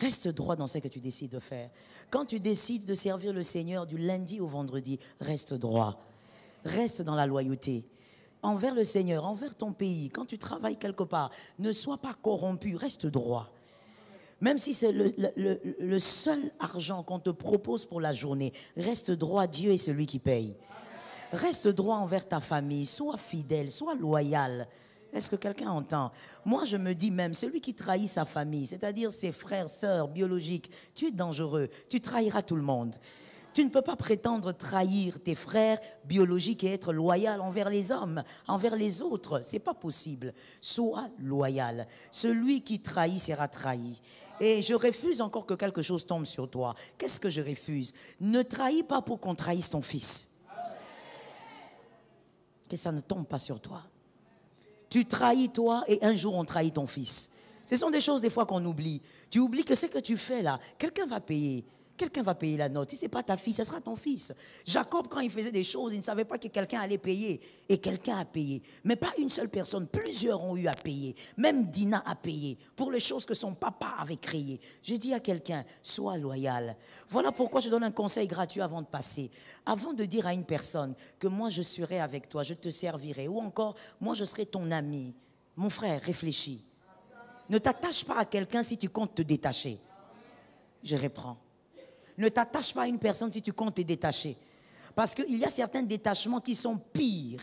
Reste droit dans ce que tu décides de faire. Quand tu décides de servir le Seigneur du lundi au vendredi, reste droit. Reste dans la loyauté. Envers le Seigneur, envers ton pays, quand tu travailles quelque part, ne sois pas corrompu, reste droit. Même si c'est le seul argent qu'on te propose pour la journée, reste droit, Dieu est celui qui paye. Reste droit envers ta famille, sois fidèle, sois loyal. Est-ce que quelqu'un entend? Moi, je me dis même, celui qui trahit sa famille, c'est-à-dire ses frères, sœurs biologiques, tu es dangereux, tu trahiras tout le monde. Tu ne peux pas prétendre trahir tes frères biologiques et être loyal envers les hommes, envers les autres. Ce n'est pas possible. Sois loyal. Celui qui trahit sera trahi. Et je refuse encore que quelque chose tombe sur toi. Qu'est-ce que je refuse? Ne trahis pas pour qu'on trahisse ton fils. Que ça ne tombe pas sur toi. Tu trahis toi et un jour on trahit ton fils. Ce sont des choses des fois qu'on oublie. Tu oublies que ce que tu fais là, quelqu'un va payer. Quelqu'un va payer la note. Si ce n'est pas ta fille, ce sera ton fils. Jacob, quand il faisait des choses, il ne savait pas que quelqu'un allait payer. Et quelqu'un a payé. Mais pas une seule personne, plusieurs ont eu à payer. Même Dina a payé pour les choses que son papa avait créées. J'ai dit à quelqu'un, sois loyal. Voilà pourquoi je donne un conseil gratuit avant de passer. Avant de dire à une personne que moi je serai avec toi, je te servirai, ou encore moi je serai ton ami. Mon frère, réfléchis. Ne t'attache pas à quelqu'un si tu comptes te détacher. Je reprends. Ne t'attache pas à une personne si tu comptes te détacher. Parce qu'il y a certains détachements qui sont pires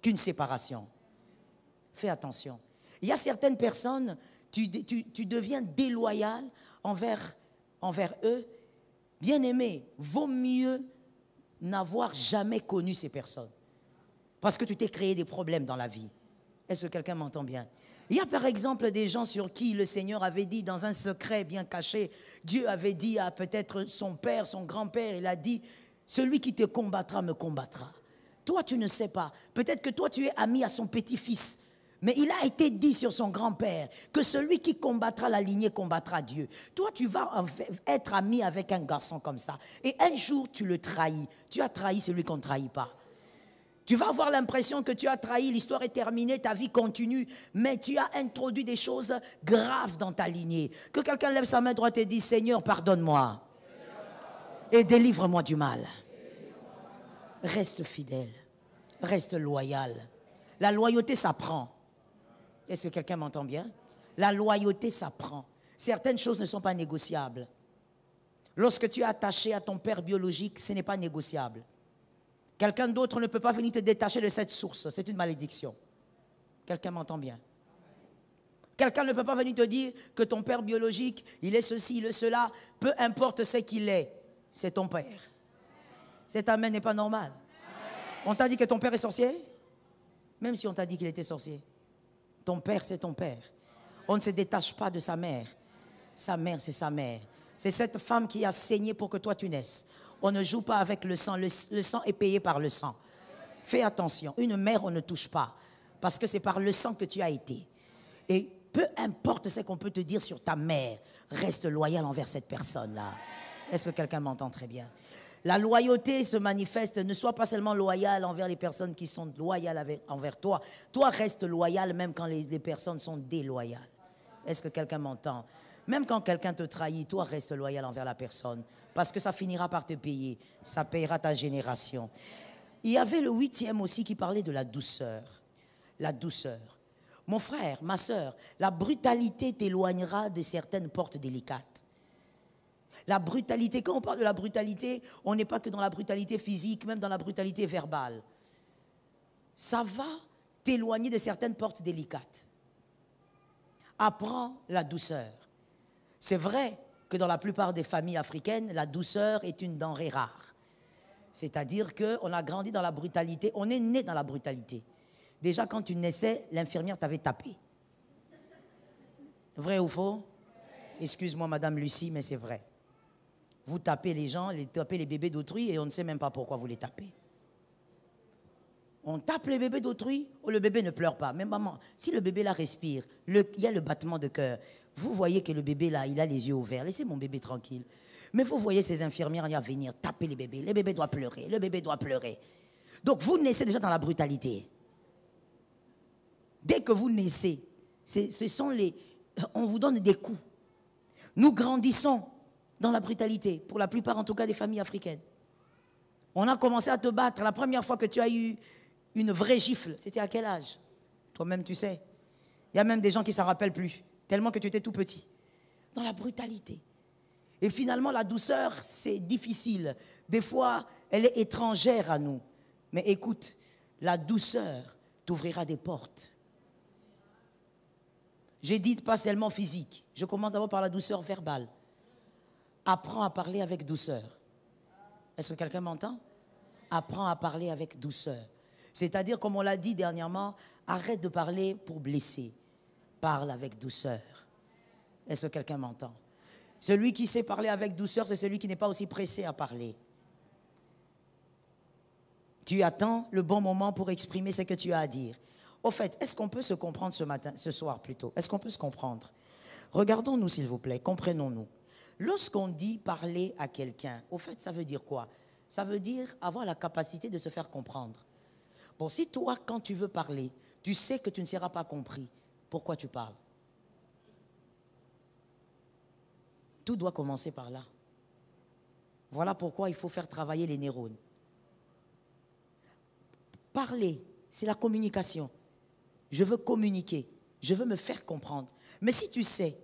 qu'une séparation. Fais attention. Il y a certaines personnes, tu deviens déloyal envers eux. Bien-aimé, vaut mieux n'avoir jamais connu ces personnes. Parce que tu t'es créé des problèmes dans la vie. Est-ce que quelqu'un m'entend bien? Il y a par exemple des gens sur qui le Seigneur avait dit dans un secret bien caché, Dieu avait dit à peut-être son père, son grand-père, il a dit, celui qui te combattra me combattra. Toi tu ne sais pas, peut-être que toi tu es ami à son petit-fils, mais il a été dit sur son grand-père que celui qui combattra la lignée combattra Dieu. Toi tu vas être ami avec un garçon comme ça et un jour tu le trahis, tu as trahi celui qu'on ne trahit pas. Tu vas avoir l'impression que tu as trahi, l'histoire est terminée, ta vie continue, mais tu as introduit des choses graves dans ta lignée. Que quelqu'un lève sa main droite et dise, Seigneur, pardonne-moi et délivre-moi du mal. Reste fidèle, reste loyal. La loyauté s'apprend. Est-ce que quelqu'un m'entend bien? La loyauté s'apprend. Certaines choses ne sont pas négociables. Lorsque tu es attaché à ton père biologique, ce n'est pas négociable. Quelqu'un d'autre ne peut pas venir te détacher de cette source. C'est une malédiction. Quelqu'un m'entend bien? Quelqu'un ne peut pas venir te dire que ton père biologique, il est ceci, il est cela. Peu importe ce qu'il est, c'est ton père. Cet amen n'est pas normal. On t'a dit que ton père est sorcier? Même si on t'a dit qu'il était sorcier. Ton père, c'est ton père. On ne se détache pas de sa mère. Sa mère, c'est sa mère. C'est cette femme qui a saigné pour que toi tu naisses. On ne joue pas avec le sang. Le sang est payé par le sang. Fais attention. Une mère, on ne touche pas. Parce que c'est par le sang que tu as été. Et peu importe ce qu'on peut te dire sur ta mère, reste loyal envers cette personne-là. Est-ce que quelqu'un m'entend très bien? La loyauté se manifeste. Ne sois pas seulement loyal envers les personnes qui sont loyales envers toi. Toi, reste loyal même quand les personnes sont déloyales. Est-ce que quelqu'un m'entend? Même quand quelqu'un te trahit, toi, reste loyal envers la personne. Parce que ça finira par te payer. Ça payera ta génération. Il y avait le 8e aussi qui parlait de la douceur. La douceur. Mon frère, ma soeur, la brutalité t'éloignera de certaines portes délicates. La brutalité, quand on parle de la brutalité, on n'est pas que dans la brutalité physique, même dans la brutalité verbale. Ça va t'éloigner de certaines portes délicates. Apprends la douceur. C'est vrai que dans la plupart des familles africaines, la douceur est une denrée rare. C'est-à-dire qu'on a grandi dans la brutalité, on est né dans la brutalité. Déjà, quand tu naissais, l'infirmière t'avait tapé. Vrai ou faux? Excuse-moi, Madame Lucie, mais c'est vrai. Vous tapez les gens, tapez les bébés d'autrui et on ne sait même pas pourquoi vous les tapez. On tape les bébés d'autrui ou le bébé ne pleure pas. Mais maman, si le bébé là respire, il y a le battement de cœur. Vous voyez que le bébé là, il a les yeux ouverts. Laissez mon bébé tranquille. Mais vous voyez ces infirmières là venir taper les bébés. Le bébé doit pleurer, le bébé doit pleurer. Donc vous naissez déjà dans la brutalité. Dès que vous naissez, on vous donne des coups. Nous grandissons dans la brutalité, pour la plupart en tout cas des familles africaines. On a commencé à te battre. La première fois que tu as eu une vraie gifle, c'était à quel âge? Toi-même, tu sais. Il y a même des gens qui ne s'en rappellent plus, tellement que tu étais tout petit. Dans la brutalité. Et finalement, la douceur, c'est difficile. Des fois, elle est étrangère à nous. Mais écoute, la douceur t'ouvrira des portes. J'ai dit pas seulement physique. Je commence d'abord par la douceur verbale. Apprends à parler avec douceur. Est-ce que quelqu'un m'entend? Apprends à parler avec douceur. C'est-à-dire, comme on l'a dit dernièrement, arrête de parler pour blesser. Parle avec douceur. Est-ce que quelqu'un m'entend? Celui qui sait parler avec douceur, c'est celui qui n'est pas aussi pressé à parler. Tu attends le bon moment pour exprimer ce que tu as à dire. Au fait, est-ce qu'on peut se comprendre ce soir plutôt? Est-ce qu'on peut se comprendre? Regardons-nous s'il vous plaît, comprenons-nous. Lorsqu'on dit parler à quelqu'un, au fait, ça veut dire quoi? Ça veut dire avoir la capacité de se faire comprendre. Bon, si toi, quand tu veux parler, tu sais que tu ne seras pas compris, pourquoi tu parles? Tout doit commencer par là. Voilà pourquoi il faut faire travailler les neurones. Parler, c'est la communication. Je veux communiquer, je veux me faire comprendre. Mais si tu sais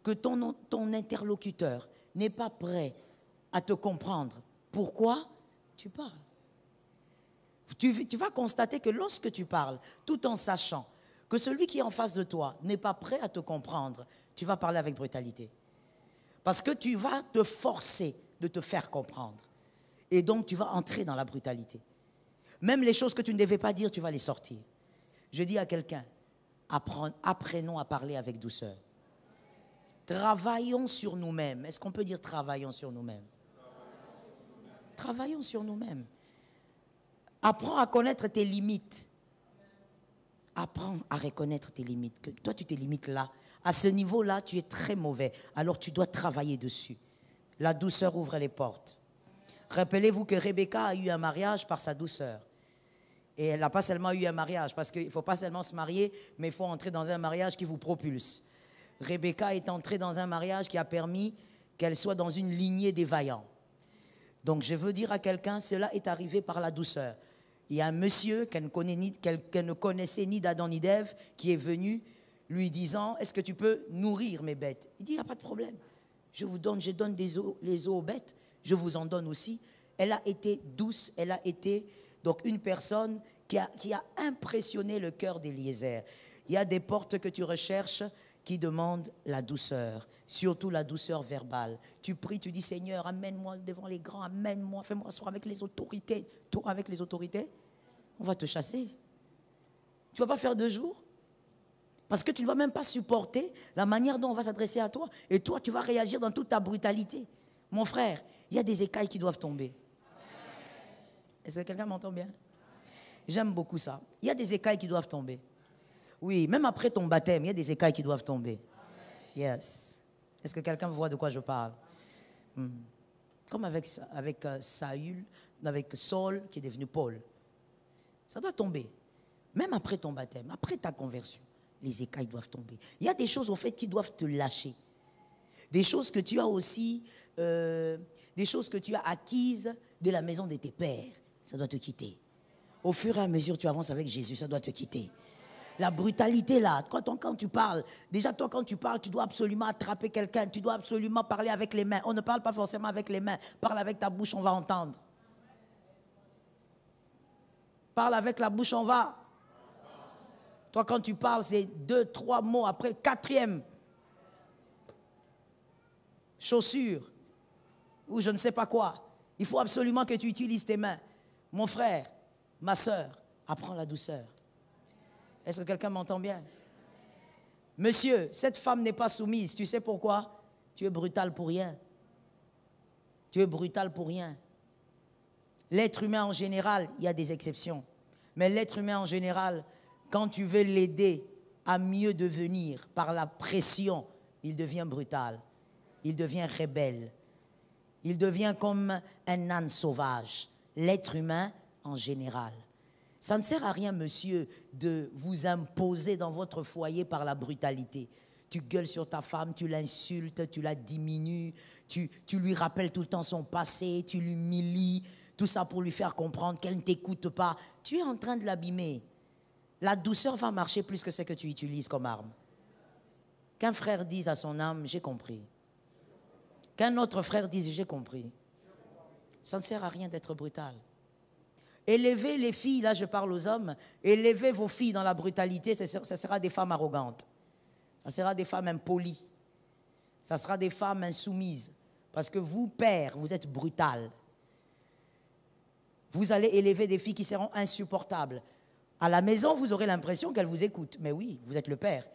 que ton interlocuteur n'est pas prêt à te comprendre, pourquoi tu parles? Tu vas constater que lorsque tu parles, tout en sachant que celui qui est en face de toi n'est pas prêt à te comprendre, tu vas parler avec brutalité. Parce que tu vas te forcer de te faire comprendre. Et donc, tu vas entrer dans la brutalité. Même les choses que tu ne devais pas dire, tu vas les sortir. Je dis à quelqu'un, apprenons à parler avec douceur. Travaillons sur nous-mêmes. Est-ce qu'on peut dire travaillons sur nous-mêmes? Travaillons sur nous-mêmes. Apprends à connaître tes limites. Apprends à reconnaître tes limites. Que toi, tu te limites là. À ce niveau-là, tu es très mauvais. Alors, tu dois travailler dessus. La douceur ouvre les portes. Rappelez-vous que Rebecca a eu un mariage par sa douceur. Et elle n'a pas seulement eu un mariage, parce qu'il ne faut pas seulement se marier, mais il faut entrer dans un mariage qui vous propulse. Rebecca est entrée dans un mariage qui a permis qu'elle soit dans une lignée des vaillants. Donc, je veux dire à quelqu'un, cela est arrivé par la douceur. Il y a un monsieur qu'elle ne connaissait ni d'Adam ni d'Ève qui est venu lui disant, est-ce que tu peux nourrir mes bêtes? Il dit, il n'y a pas de problème. Je donne les eaux aux bêtes, je vous en donne aussi. Elle a été douce, elle a été donc une personne qui a impressionné le cœur d'Éliézer. Il y a des portes que tu recherches qui demandent la douceur, surtout la douceur verbale. Tu pries, tu dis, Seigneur, amène-moi devant les grands, amène-moi, fais-moi asseoir avec les autorités. Toi, avec les autorités, on va te chasser. Tu ne vas pas faire 2 jours. Parce que tu ne vas même pas supporter la manière dont on va s'adresser à toi. Et toi, tu vas réagir dans toute ta brutalité. Mon frère, il y a des écailles qui doivent tomber. Est-ce que quelqu'un m'entend bien? J'aime beaucoup ça. Il y a des écailles qui doivent tomber. Oui, même après ton baptême, il y a des écailles qui doivent tomber. Yes. Est-ce que quelqu'un voit de quoi je parle? Comme avec Saul qui est devenu Paul. Ça doit tomber. Même après ton baptême, après ta conversion, les écailles doivent tomber. Il y a des choses au fait qui doivent te lâcher. Des choses que tu as aussi, des choses que tu as acquises de la maison de tes pères. Ça doit te quitter. Au fur et à mesure que tu avances avec Jésus, ça doit te quitter. La brutalité là, quand tu parles, déjà toi quand tu parles, tu dois absolument attraper quelqu'un, tu dois absolument parler avec les mains. On ne parle pas forcément avec les mains, parle avec ta bouche, on va entendre. Parle avec la bouche, on va. Toi quand tu parles, c'est 2, 3 mots, après le 4e. Chaussure, ou je ne sais pas quoi. Il faut absolument que tu utilises tes mains. Mon frère, ma soeur, apprends la douceur. Est-ce que quelqu'un m'entend bien? Monsieur, cette femme n'est pas soumise. Tu sais pourquoi? Tu es brutal pour rien. Tu es brutal pour rien. L'être humain en général, il y a des exceptions. Mais l'être humain en général, quand tu veux l'aider à mieux devenir par la pression, il devient brutal. Il devient rebelle. Il devient comme un âne sauvage. L'être humain en général. Ça ne sert à rien, monsieur, de vous imposer dans votre foyer par la brutalité. Tu gueules sur ta femme, tu l'insultes, tu la diminues, tu lui rappelles tout le temps son passé, tu l'humilies, tout ça pour lui faire comprendre qu'elle ne t'écoute pas. Tu es en train de l'abîmer. La douceur va marcher plus que ce que tu utilises comme arme. Qu'un frère dise à son âme, j'ai compris. Qu'un autre frère dise, j'ai compris. Ça ne sert à rien d'être brutal. Élevez les filles, là je parle aux hommes, élevez vos filles dans la brutalité, ça sera des femmes arrogantes. Ça sera des femmes impolies. Ça sera des femmes insoumises. Parce que vous, pères, vous êtes brutal. Vous allez élever des filles qui seront insupportables. À la maison, vous aurez l'impression qu'elles vous écoutent. Mais oui, vous êtes le père.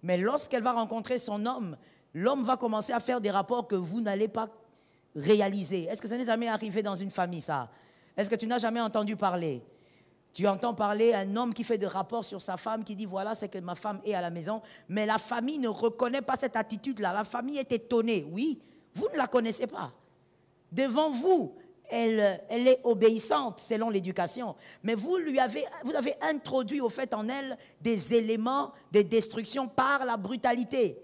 Mais lorsqu'elle va rencontrer son homme, l'homme va commencer à faire des rapports que vous n'allez pas réaliser. Est-ce que ça n'est jamais arrivé dans une famille, ça? Est-ce que tu n'as jamais entendu parler? Tu entends parler un homme qui fait des rapports sur sa femme, qui dit, voilà, c'est que ma femme est à la maison, mais la famille ne reconnaît pas cette attitude-là. La famille est étonnée. Oui, vous ne la connaissez pas. Devant vous, elle est obéissante selon l'éducation. Mais vous avez introduit au fait en elle des éléments de destruction par la brutalité.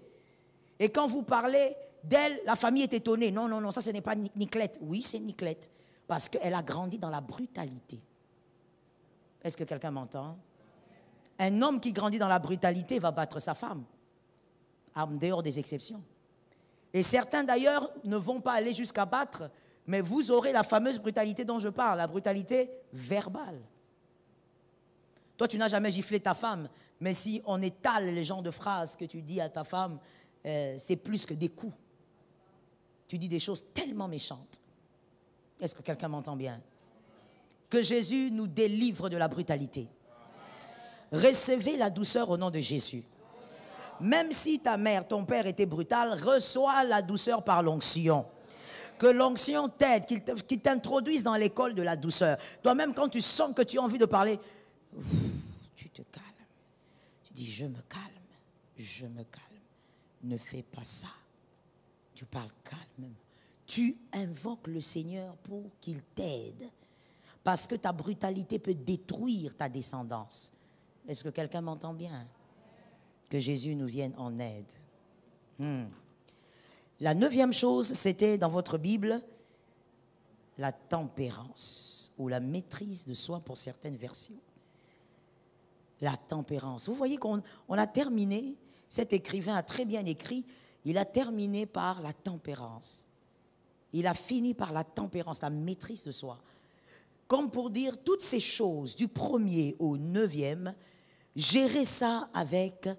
Et quand vous parlez d'elle, la famille est étonnée. Non, non, non, ça ce n'est pas Niclette. Oui, c'est Niclette. Parce qu'elle a grandi dans la brutalité. Est-ce que quelqu'un m'entend? Un homme qui grandit dans la brutalité va battre sa femme, en dehors des exceptions. Et certains d'ailleurs ne vont pas aller jusqu'à battre, mais vous aurez la fameuse brutalité dont je parle, la brutalité verbale. Toi, tu n'as jamais giflé ta femme, mais si on étale les genres de phrases que tu dis à ta femme, c'est plus que des coups. Tu dis des choses tellement méchantes. Est-ce que quelqu'un m'entend bien? Que Jésus nous délivre de la brutalité. Recevez la douceur au nom de Jésus. Même si ta mère, ton père était brutal, reçois la douceur par l'onction. Que l'onction t'aide, qu'il t'introduise dans l'école de la douceur. Toi-même, quand tu sens que tu as envie de parler, tu te calmes. Tu dis, je me calme, je me calme. Ne fais pas ça. Tu parles calmement. Tu invoques le Seigneur pour qu'il t'aide. Parce que ta brutalité peut détruire ta descendance. Est-ce que quelqu'un m'entend bien? Que Jésus nous vienne en aide. La 9e chose, c'était dans votre Bible, la tempérance ou la maîtrise de soi pour certaines versions. La tempérance. Vous voyez qu'on a terminé, cet écrivain a très bien écrit, il a terminé par la tempérance. Il a fini par la tempérance, la maîtrise de soi. Comme pour dire, toutes ces choses, du 1er au 9e, gérez ça avec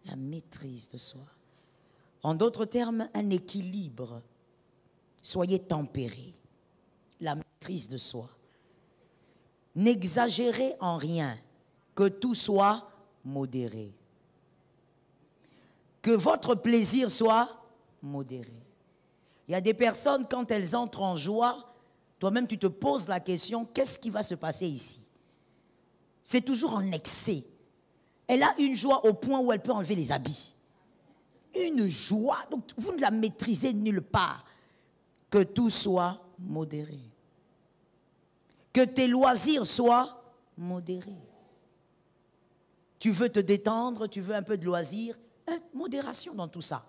la maîtrise de soi. En d'autres termes, un équilibre. Soyez tempérés. La maîtrise de soi. N'exagérez en rien, que tout soit modéré. Que votre plaisir soit modéré. Il y a des personnes, quand elles entrent en joie, toi-même, tu te poses la question, qu'est-ce qui va se passer ici? C'est toujours en excès. Elle a une joie au point où elle peut enlever les habits. Une joie, donc vous ne la maîtrisez nulle part. Que tout soit modéré. Que tes loisirs soient modérés. Tu veux te détendre, tu veux un peu de loisir, modération dans tout ça.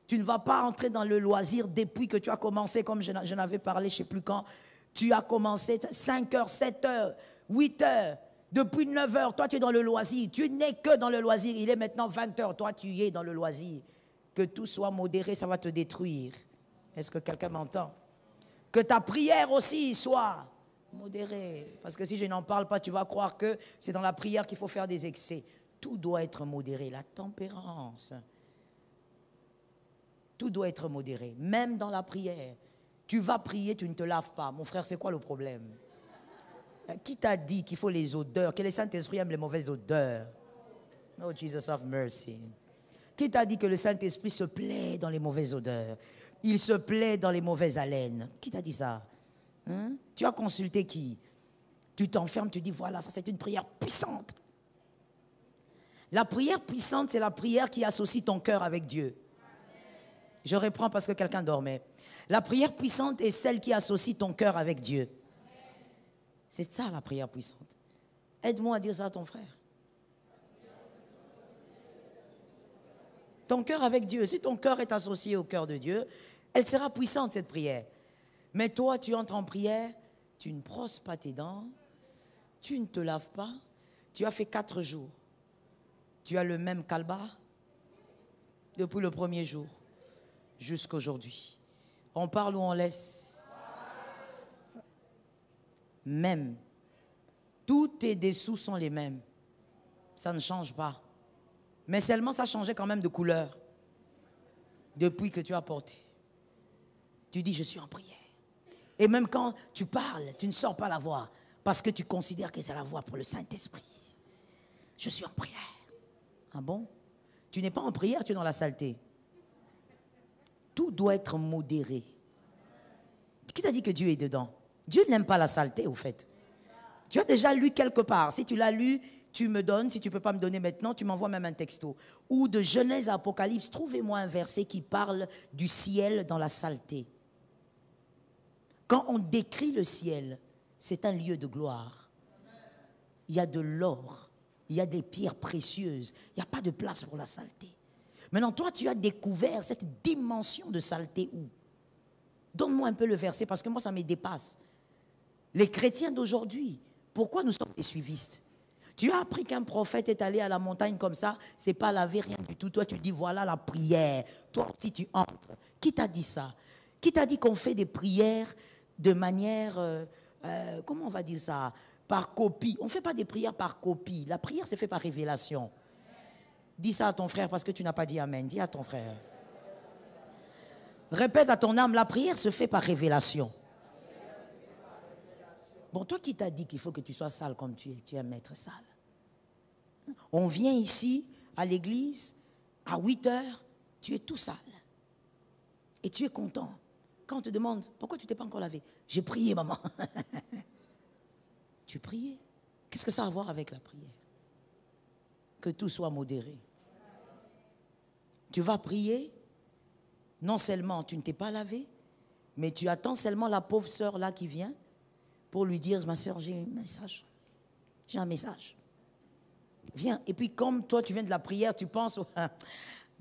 Tu ne vas pas entrer dans le loisir depuis que tu as commencé, comme je n'avais parlé, je ne sais plus quand. Tu as commencé 5 heures, 7 heures, 8 heures, depuis 9 heures, toi tu es dans le loisir. Tu n'es que dans le loisir, il est maintenant 20 heures, toi tu y es dans le loisir. Que tout soit modéré, ça va te détruire. Est-ce que quelqu'un m'entend? Que ta prière aussi soit modérée. Parce que si je n'en parle pas, tu vas croire que c'est dans la prière qu'il faut faire des excès. Tout doit être modéré, la tempérance. Tout doit être modéré, même dans la prière. Tu vas prier, tu ne te laves pas. Mon frère, c'est quoi le problème? Qui t'a dit qu'il faut les odeurs, que le Saint-Esprit aime les mauvaises odeurs? Oh, Jesus of mercy. Qui t'a dit que le Saint-Esprit se plaît dans les mauvaises odeurs? Il se plaît dans les mauvaises haleines. Qui t'a dit ça? Tu as consulté qui? Tu t'enfermes, tu dis, voilà, ça c'est une prière puissante. La prière puissante, c'est la prière qui associe ton cœur avec Dieu. Je reprends parce que quelqu'un dormait. La prière puissante est celle qui associe ton cœur avec Dieu. C'est ça la prière puissante. Aide-moi à dire ça à ton frère. Ton cœur avec Dieu. Si ton cœur est associé au cœur de Dieu, elle sera puissante, cette prière. Mais toi, tu entres en prière, tu ne brosses pas tes dents, tu ne te laves pas, tu as fait 4 jours. Tu as le même calbar depuis le premier jour jusqu'à aujourd'hui. On parle ou on laisse? Même. Tous tes dessous sont les mêmes. Ça ne change pas. Mais seulement ça changeait quand même de couleur depuis que tu as porté. Tu dis, je suis en prière. Et même quand tu parles, tu ne sors pas la voix parce que tu considères que c'est la voix pour le Saint-Esprit. Je suis en prière. Ah bon? Tu n'es pas en prière, tu es dans la saleté. Tout doit être modéré. Qui t'a dit que Dieu est dedans? Dieu n'aime pas la saleté, au fait. Tu as déjà lu quelque part. Si tu l'as lu, tu me donnes. Si tu ne peux pas me donner maintenant, tu m'envoies même un texto. Ou de Genèse à Apocalypse, trouvez-moi un verset qui parle du ciel dans la saleté. Quand on décrit le ciel, c'est un lieu de gloire. Il y a de l'or, il y a des pierres précieuses. Il n'y a pas de place pour la saleté. Maintenant, toi, tu as découvert cette dimension de saleté où? Donne-moi un peu le verset, parce que moi, ça me dépasse. Les chrétiens d'aujourd'hui, pourquoi nous sommes des suivistes? Tu as appris qu'un prophète est allé à la montagne comme ça, c'est pas laver, rien du tout. Toi, tu dis, voilà la prière. Toi aussi, tu entres. Qui t'a dit ça? Qui t'a dit qu'on fait des prières de manière, comment on va dire ça? Par copie. On ne fait pas des prières par copie. La prière, c'est fait par révélation. Dis ça à ton frère parce que tu n'as pas dit amen. Dis à ton frère. Répète à ton âme, la prière se fait par révélation. Bon, toi qui t'as dit qu'il faut que tu sois sale comme tu es un maître sale. On vient ici, à l'église, à 8 heures, tu es tout sale. Et tu es content. Quand on te demande, pourquoi tu ne t'es pas encore lavé? J'ai prié, maman. Tu priais. Qu'est-ce que ça a à voir avec la prière? Que tout soit modéré. Tu vas prier, non seulement tu ne t'es pas lavé, mais tu attends seulement la pauvre sœur là qui vient pour lui dire, ma sœur, j'ai un message. J'ai un message. Viens. Et puis comme toi tu viens de la prière, tu penses au...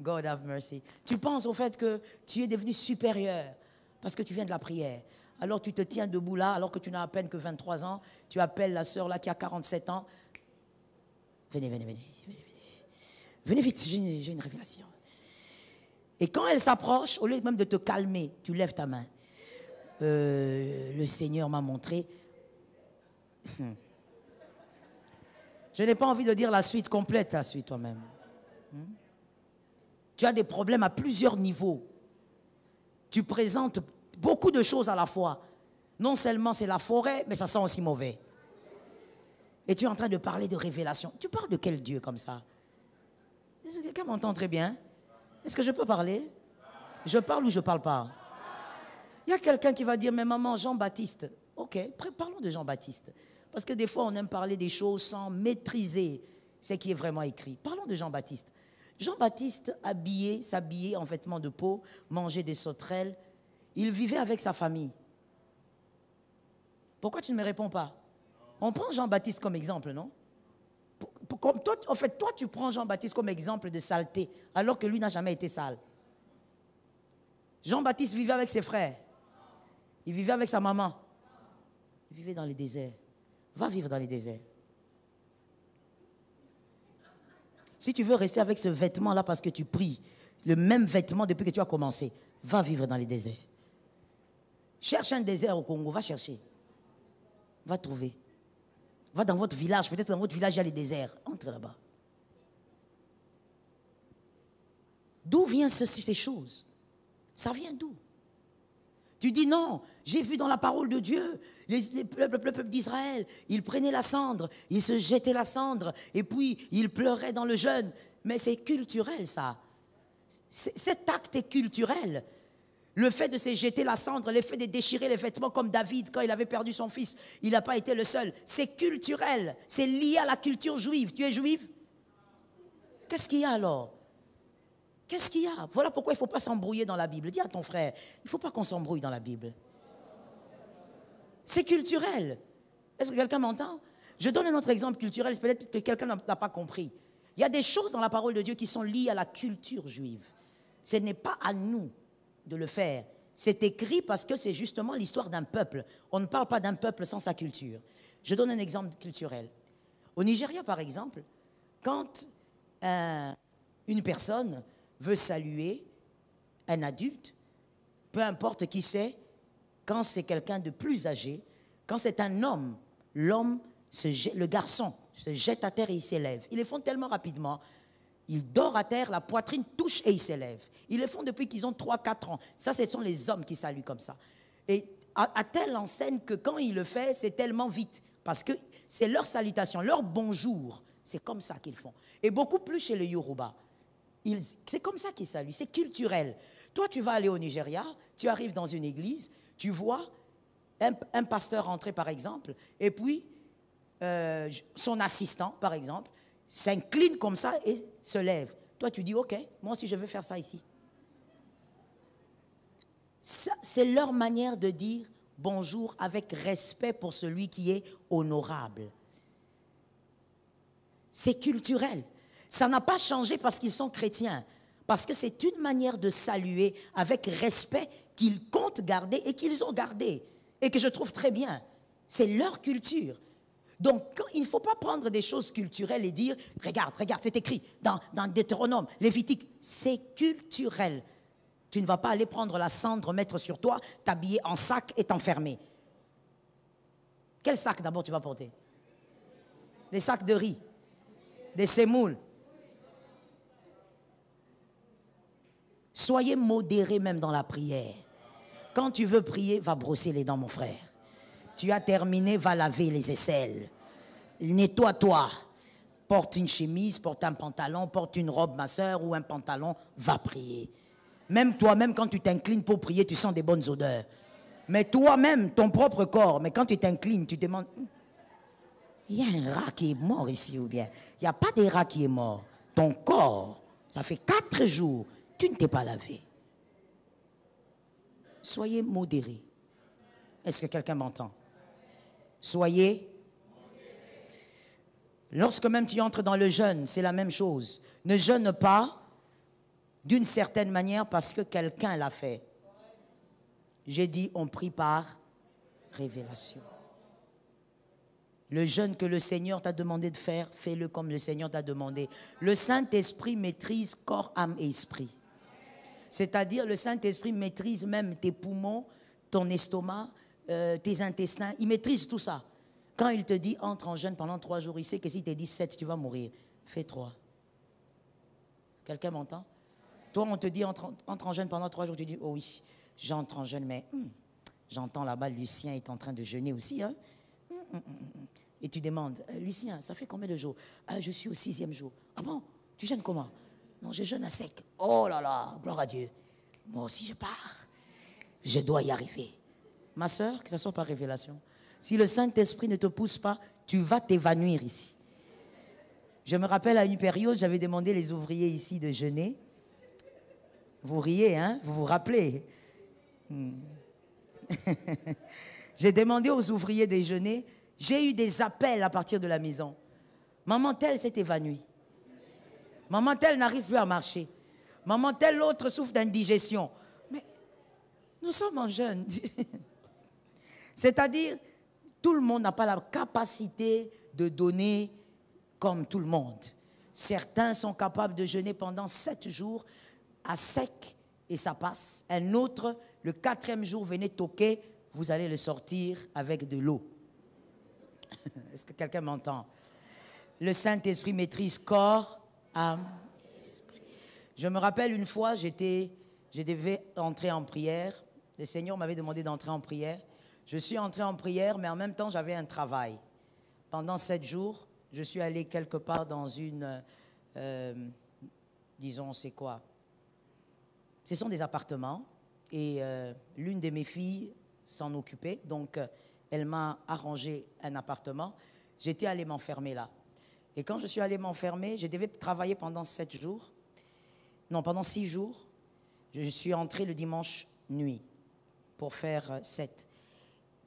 God have mercy. Tu penses au fait que tu es devenu supérieur parce que tu viens de la prière. Alors tu te tiens debout là, alors que tu n'as à peine que 23 ans, tu appelles la sœur là qui a 47 ans. Venez, venez, venez, venez, venez. Venez vite, j'ai une révélation. Et quand elle s'approche, au lieu même de te calmer, tu lèves ta main. Le Seigneur m'a montré. Je n'ai pas envie de dire la suite complète, la suite toi-même. Tu as des problèmes à plusieurs niveaux. Tu présentes beaucoup de choses à la fois. Non seulement c'est la forêt, mais ça sent aussi mauvais. Et tu es en train de parler de révélation. Tu parles de quel Dieu comme ça? Est-ce que quelqu'un m'entend très bien? Est-ce que je peux parler? Je parle ou je ne parle pas? Il y a quelqu'un qui va dire, mais maman, Jean-Baptiste. Ok, parlons de Jean-Baptiste. Parce que des fois, on aime parler des choses sans maîtriser ce qui est vraiment écrit. Parlons de Jean-Baptiste. Jean-Baptiste s'habillait en vêtements de peau, mangeait des sauterelles. Il vivait avec sa famille. Pourquoi tu ne me réponds pas? On prend Jean-Baptiste comme exemple, non? Comme toi, en fait, toi, tu prends Jean-Baptiste comme exemple de saleté, alors que lui n'a jamais été sale. Jean-Baptiste vivait avec ses frères. Il vivait avec sa maman. Il vivait dans les déserts. Va vivre dans les déserts. Si tu veux rester avec ce vêtement-là parce que tu pries, le même vêtement depuis que tu as commencé, va vivre dans les déserts. Cherche un désert au Congo, va chercher. Va trouver. Va dans votre village, peut-être dans votre village, il y a les déserts. Entre là-bas. D'où viennent ces choses? Ça vient d'où? Tu dis non, j'ai vu dans la parole de Dieu, le peuple d'Israël, ils prenaient la cendre, ils se jetaient la cendre, et puis ils pleuraient dans le jeûne. Mais c'est culturel ça. Cet acte est culturel. Le fait de se jeter la cendre, le fait de déchirer les vêtements comme David quand il avait perdu son fils, il n'a pas été le seul. C'est culturel, c'est lié à la culture juive. Tu es juive? Qu'est-ce qu'il y a alors? Qu'est-ce qu'il y a? Voilà pourquoi il ne faut pas s'embrouiller dans la Bible. Dis à ton frère, il ne faut pas qu'on s'embrouille dans la Bible. C'est culturel. Est-ce que quelqu'un m'entend? Je donne un autre exemple culturel, peut-être que quelqu'un n'a pas compris. Il y a des choses dans la parole de Dieu qui sont liées à la culture juive. Ce n'est pas à nous de le faire. C'est écrit parce que c'est justement l'histoire d'un peuple. On ne parle pas d'un peuple sans sa culture. Je donne un exemple culturel. Au Nigeria, par exemple, quand une personne veut saluer un adulte, peu importe qui c'est, quand c'est quelqu'un de plus âgé, quand c'est un homme, le garçon se jette à terre et il s'élève. Ils le font tellement rapidement. Il dort à terre, la poitrine touche et il s'élève. Ils le font depuis qu'ils ont 3-4 ans. Ça, ce sont les hommes qui saluent comme ça. Et à telle enseigne que quand il le fait, c'est tellement vite. Parce que c'est leur salutation, leur bonjour. C'est comme ça qu'ils font. Et beaucoup plus chez les Yoruba. C'est comme ça qu'ils saluent. C'est culturel. Toi, tu vas aller au Nigeria, tu arrives dans une église, tu vois un pasteur entrer, par exemple, et puis son assistant, par exemple, s'incline comme ça et se lève. Toi, tu dis, OK, moi aussi, je veux faire ça ici. C'est leur manière de dire bonjour avec respect pour celui qui est honorable. C'est culturel. Ça n'a pas changé parce qu'ils sont chrétiens. Parce que c'est une manière de saluer avec respect qu'ils comptent garder et qu'ils ont gardé. Et que je trouve très bien. C'est leur culture. Donc, il ne faut pas prendre des choses culturelles et dire, regarde, c'est écrit dans Deutéronome, Lévitique. C'est culturel. Tu ne vas pas aller prendre la cendre, mettre sur toi, t'habiller en sac et t'enfermer. Quel sac d'abord tu vas porter? Les sacs de riz, des semoules. Soyez modérés même dans la prière. Quand tu veux prier, va brosser les dents, mon frère. Tu as terminé, va laver les aisselles. Nettoie-toi. Porte une chemise, porte un pantalon, porte une robe, ma soeur, ou un pantalon, va prier. Même toi-même, quand tu t'inclines pour prier, tu sens des bonnes odeurs. Mais toi-même, ton propre corps, mais quand tu t'inclines, tu demandes, il y a un rat qui est mort ici ou bien? Il n'y a pas de rat qui est mort. Ton corps, ça fait 4 jours, tu ne t'es pas lavé. Soyez modérés. Est-ce que quelqu'un m'entend? Soyez. Lorsque même tu entres dans le jeûne, c'est la même chose. Ne jeûne pas d'une certaine manière parce que quelqu'un l'a fait. J'ai dit, on prie par révélation. Le jeûne que le Seigneur t'a demandé de faire, fais-le comme le Seigneur t'a demandé. Le Saint-Esprit maîtrise corps, âme et esprit. C'est-à-dire, le Saint-Esprit maîtrise même tes poumons, ton estomac, tes intestins. Il maîtrise tout ça. Quand il te dit, entre en jeûne pendant 3 jours, il sait que si tu es 17, tu vas mourir. Fais 3. Quelqu'un m'entend? Toi, on te dit, entre en jeûne pendant 3 jours, tu dis, oh oui, j'entre en jeûne, mais j'entends là-bas, Lucien est en train de jeûner aussi. Hein? Et tu demandes, Lucien, ça fait combien de jours? Je suis au 6e jour. Ah bon? Tu jeûnes comment? Non, je jeûne à sec. Oh là là, gloire à Dieu. Moi aussi, je pars. Je dois y arriver. Ma soeur, que ce soit par révélation, si le Saint-Esprit ne te pousse pas, tu vas t'évanouir ici. Je me rappelle à une période, j'avais demandé les ouvriers ici de jeûner. Vous riez, hein? Vous vous rappelez? J'ai demandé aux ouvriers de jeûner. J'ai eu des appels à partir de la maison. Maman telle s'est évanouie. Maman telle n'arrive plus à marcher. Maman telle l'autre souffre d'indigestion. Mais nous sommes en jeûne. C'est-à-dire, tout le monde n'a pas la capacité de donner comme tout le monde. Certains sont capables de jeûner pendant 7 jours à sec et ça passe. Un autre, le 4e jour, venez toquer, vous allez le sortir avec de l'eau. Est-ce que quelqu'un m'entend? Le Saint-Esprit maîtrise corps, âme, esprit. Je me rappelle une fois, je devais entrer en prière. Le Seigneur m'avait demandé d'entrer en prière. Je suis entré en prière, mais en même temps, j'avais un travail. Pendant 7 jours, je suis allé quelque part dans une, disons, c'est quoi? Ce sont des appartements et l'une de mes filles s'en occupait, donc elle m'a arrangé un appartement. J'étais allé m'enfermer là. Et quand je suis allé m'enfermer, je devais travailler pendant 7 jours. Non, pendant 6 jours. Je suis entré le dimanche nuit pour faire 7.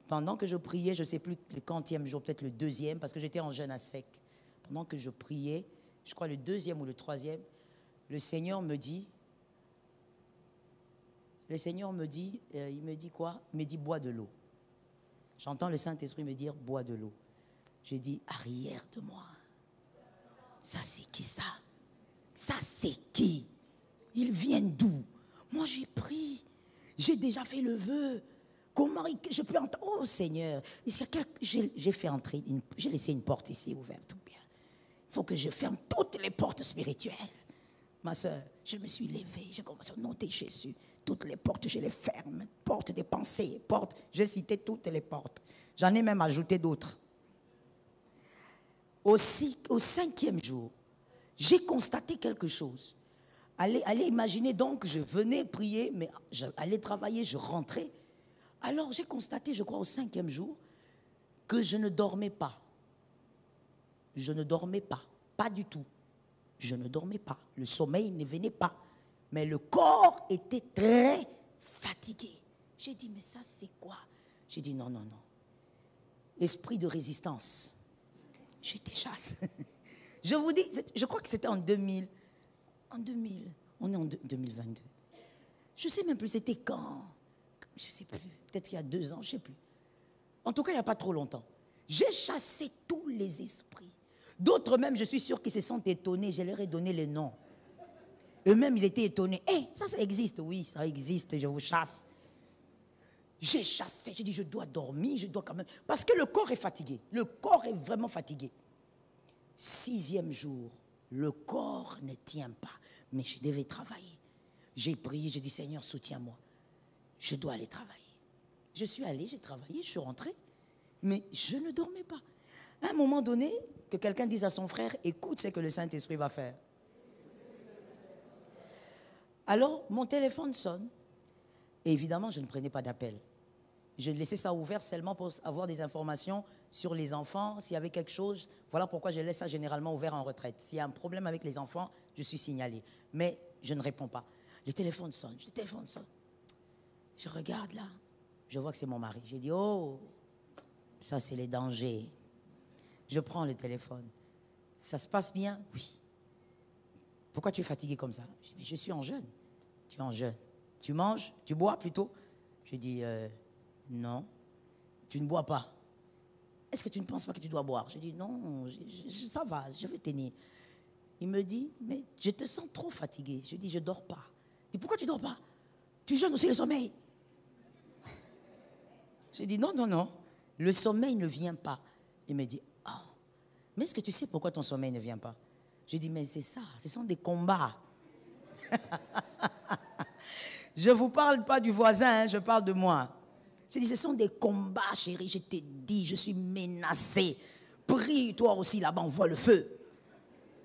Pendant que je priais, je ne sais plus le quantième jour, peut-être le 2e, parce que j'étais en jeûne à sec. Pendant que je priais, je crois le deuxième ou le troisième, le Seigneur me dit, il me dit quoi? Il me dit, bois de l'eau. J'entends le Saint-Esprit me dire, bois de l'eau. Je dis, arrière de moi. Ça, c'est qui ça? Ça, c'est qui? Ils viennent d'où? Moi, j'ai pris. J'ai déjà fait le vœu. Comment je peux entendre? Oh Seigneur, j'ai fait entrer, j'ai laissé une porte ici ouverte, tout bien. Il faut que je ferme toutes les portes spirituelles. Ma soeur, je me suis levée, j'ai commencé à noter Jésus. Toutes les portes, je les ferme. Portes des pensées, portes. J'ai cité toutes les portes. J'en ai même ajouté d'autres. Au 5e jour, j'ai constaté quelque chose. Allez imaginer donc, je venais prier, mais j'allais travailler, je rentrais. Alors j'ai constaté, je crois au 5e jour, que je ne dormais pas. Je ne dormais pas, pas du tout. Je ne dormais pas, le sommeil ne venait pas. Mais le corps était très fatigué. J'ai dit, mais ça c'est quoi? J'ai dit, non, non, non. Esprit de résistance. J'ai été chasse. Je vous dis, je crois que c'était en 2000. En 2000, on est en 2022. Je ne sais même plus, c'était quand? Je ne sais plus, peut-être il y a 2 ans, je ne sais plus. En tout cas, il n'y a pas trop longtemps. J'ai chassé tous les esprits. D'autres même, je suis sûr qu'ils se sont étonnés, je leur ai donné les noms. Eux-mêmes, ils étaient étonnés. Hé, ça existe? Oui, ça existe, je vous chasse. J'ai chassé, j'ai dit, je dois dormir, je dois quand même... Parce que le corps est fatigué. Le corps est vraiment fatigué. 6e jour, le corps ne tient pas. Mais je devais travailler. J'ai prié, j'ai dit, Seigneur, soutiens-moi. Je dois aller travailler. Je suis allée, j'ai travaillé, je suis rentrée. Mais je ne dormais pas. À un moment donné, que quelqu'un dise à son frère, écoute ce que le Saint-Esprit va faire. Alors, mon téléphone sonne. Et évidemment, je ne prenais pas d'appel. Je laissais ça ouvert seulement pour avoir des informations sur les enfants, s'il y avait quelque chose. Voilà pourquoi je laisse ça généralement ouvert en retraite. S'il y a un problème avec les enfants, je suis signalé. Mais je ne réponds pas. Le téléphone sonne, le téléphone sonne. Je regarde là, je vois que c'est mon mari. J'ai dit, oh, ça c'est les dangers. Je prends le téléphone. Ça se passe bien? Oui. Pourquoi tu es fatigué comme ça? Je dis, je suis en jeûne. Tu es en jeûne. Tu manges? Tu bois plutôt? Je dis, non. Tu ne bois pas. Est-ce que tu ne penses pas que tu dois boire? Je dis, non, ça va, je vais tenir. Il me dit, mais je te sens trop fatigué. Je dis, je ne dors pas. Il dit, pourquoi tu ne dors pas? Tu jeûnes aussi le sommeil. J'ai dit, non, non, non. Le sommeil ne vient pas. Il me dit, oh, mais est-ce que tu sais pourquoi ton sommeil ne vient pas? Je dis, mais c'est ça, ce sont des combats. Je ne vous parle pas du voisin, hein, je parle de moi. Je dis, ce sont des combats, chérie, je t'ai dit, je suis menacée. Prie, toi aussi, là-bas, on voit le feu.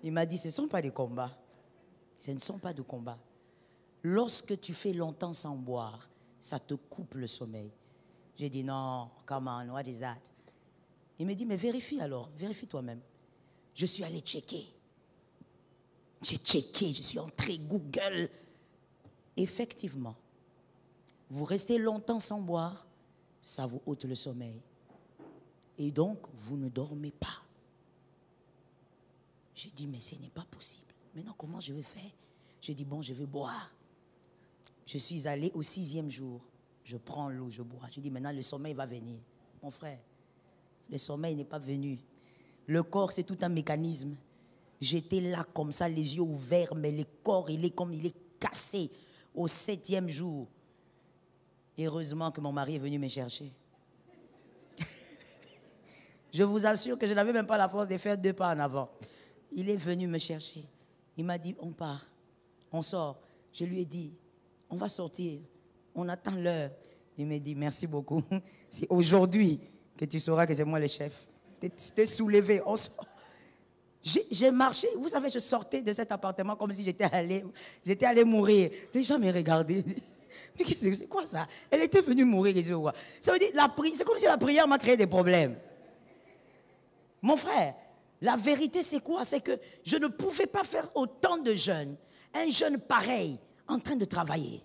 Il m'a dit, ce ne sont pas des combats. Ce ne sont pas de combats. Lorsque tu fais longtemps sans boire, ça te coupe le sommeil. J'ai dit, non, come on, what is that? Il me dit, mais vérifie alors, vérifie toi-même. Je suis allé checker. J'ai checké, je suis entré Google. Effectivement, vous restez longtemps sans boire, ça vous ôte le sommeil. Et donc, vous ne dormez pas. J'ai dit, mais ce n'est pas possible. Maintenant, comment je vais faire? J'ai dit, bon, je vais boire. Je suis allé au 6e jour. Je prends l'eau, je bois. J'ai dit, maintenant, le sommeil va venir. Mon frère, le sommeil n'est pas venu. Le corps, c'est tout un mécanisme. J'étais là comme ça, les yeux ouverts, mais le corps, il est cassé. Au 7e jour, heureusement que mon mari est venu me chercher. Je vous assure que je n'avais même pas la force de faire 2 pas en avant. Il est venu me chercher. Il m'a dit, on part, on sort. Je lui ai dit, on va sortir, on attend l'heure. Il m'a dit, merci beaucoup. C'est aujourd'hui que tu sauras que c'est moi le chef. T'es soulevé, on sort. J'ai marché, vous savez, je sortais de cet appartement comme si j'étais allé mourir. Les gens me regardaient. Mais c'est quoi ça? Elle était venue mourir. Ça veut dire, c'est comme si la prière m'a créé des problèmes. Mon frère, la vérité c'est quoi? C'est que je ne pouvais pas faire autant de jeûnes. Un jeûne pareil, en train de travailler.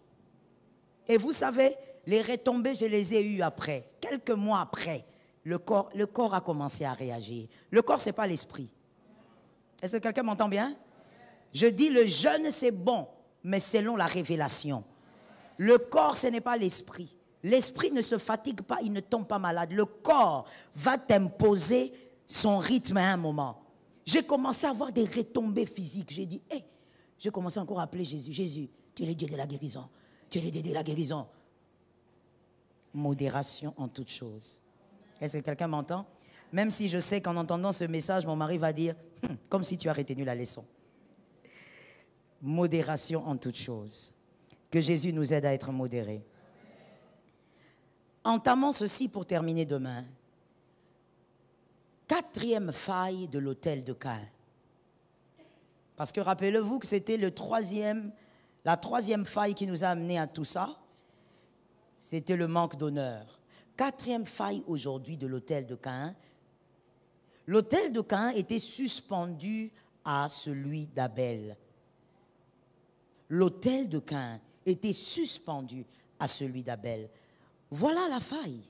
Et vous savez, les retombées, je les ai eues après. Quelques mois après, le corps a commencé à réagir. Le corps, ce n'est pas l'esprit. Est-ce que quelqu'un m'entend bien? Je dis le jeûne c'est bon, mais selon la révélation. Le corps, ce n'est pas l'esprit. L'esprit ne se fatigue pas, il ne tombe pas malade. Le corps va t'imposer son rythme à un moment. J'ai commencé à avoir des retombées physiques. J'ai dit, hey, j'ai commencé encore à appeler Jésus. Jésus, tu es le Dieu de la guérison. Tu es le Dieu de la guérison. Modération en toutes choses. Est-ce que quelqu'un m'entend? Même si je sais qu'en entendant ce message, mon mari va dire, comme si tu as retenu la leçon. Modération en toutes choses. Que Jésus nous aide à être modérés. Entamons ceci pour terminer demain. 4e faille de l'autel de Caïn. Parce que rappelez-vous que c'était la 3e faille qui nous a amené à tout ça. C'était le manque d'honneur. 4e faille aujourd'hui de l'autel de Caïn. L'autel de Caïn était suspendu à celui d'Abel. L'autel de Caïn était suspendu à celui d'Abel. Voilà la faille.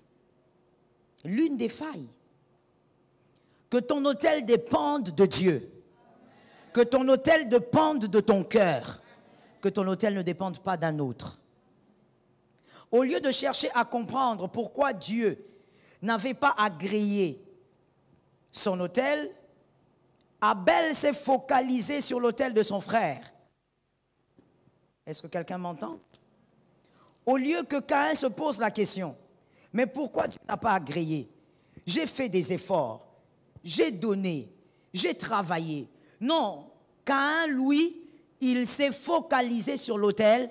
L'une des failles. Que ton autel dépende de Dieu. Que ton autel dépende de ton cœur. Que ton autel ne dépende pas d'un autre. Au lieu de chercher à comprendre pourquoi Dieu n'avait pas agréé son autel, Abel s'est focalisé sur l'autel de son frère. Est-ce que quelqu'un m'entend? Au lieu que Caïn se pose la question, mais pourquoi Dieu n'a pas agréé? J'ai fait des efforts, j'ai donné, j'ai travaillé. Non, Caïn, lui, il s'est focalisé sur l'autel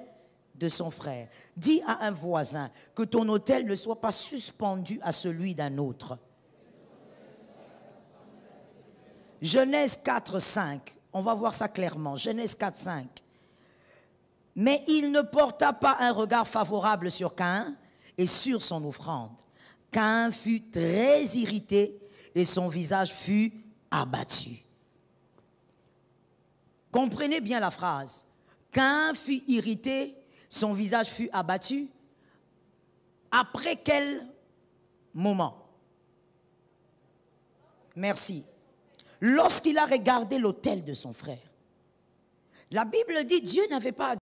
de son frère. Dis à un voisin que ton autel ne soit pas suspendu à celui d'un autre. Genèse 4, 5. On va voir ça clairement. Genèse 4, 5. Mais il ne porta pas un regard favorable sur Caïn et sur son offrande. Caïn fut très irrité et son visage fut abattu. Comprenez bien la phrase. Caïn fut irrité, son visage fut abattu. Après quel moment? Merci. Lorsqu'il a regardé l'autel de son frère. La Bible dit Dieu n'avait pas